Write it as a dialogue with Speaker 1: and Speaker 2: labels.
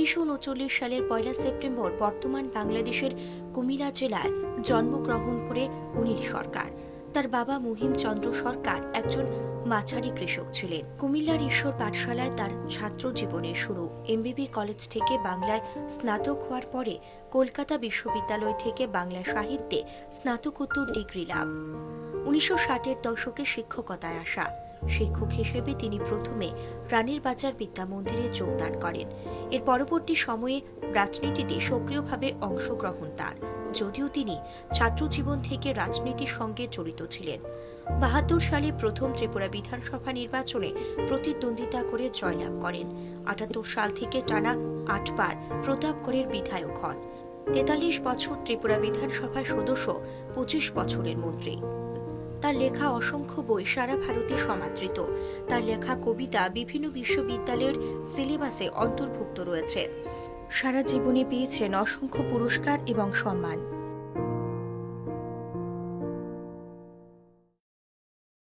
Speaker 1: 1939 সালের 1 সেপ্টেম্বর বর্তমান বাংলাদেশের কুমিল্লা জেলায় জন্মগ্রহণ করে অনিল সরকার। তার বাবা মহিম চন্দ্র সরকার একজন মাঝারি কৃষক ছিলেন। কুমিল্লার ঈশ্বর পাঠশালায় তার ছাত্র জীবনের শুরু। এমবিবি কলেজ থেকে বাংলায় স্নাতক হওয়ার পরে কলকাতা বিশ্ববিদ্যালয় থেকে বাংলা সাহিত্যে স্নাতকোত্তর ডিগ্রি লাভ। 1960-এর দশকে শিক্ষকতায় আসা। শিক্ষক হিসেবে তিনি প্রথমে রানীর বাজার বিদ্যা মন্দিরে যোগদান করেন। এর পরবর্তী সময়ে রাজনীতিতে সক্রিয়ভাবে অংশগ্রহণ তার, যদিও তিনি ছাত্র জীবন থেকে রাজনীতির সঙ্গে জড়িত ছিলেন। 72 সালে প্রথম ত্রিপুরা বিধানসভা নির্বাচনে প্রতিদ্বন্দ্বিতা করে জয়লাভ করেন। 78 সাল থেকে টানা 8 বার প্রতাপগড়ের বিধায়ক হন। 43 বছর ত্রিপুরা বিধানসভার সদস্য, 25 বছরের মন্ত্রী। তার লেখা অসংখ্য বই সারা ভারতে সমাদৃত। তার লেখা কবিতা বিভিন্ন বিশ্ববিদ্যালয়ের সিলেবাসে অন্তর্ভুক্ত রয়েছে। সারা জীবনে পেয়েছেন অসংখ্য পুরস্কার এবং সম্মান।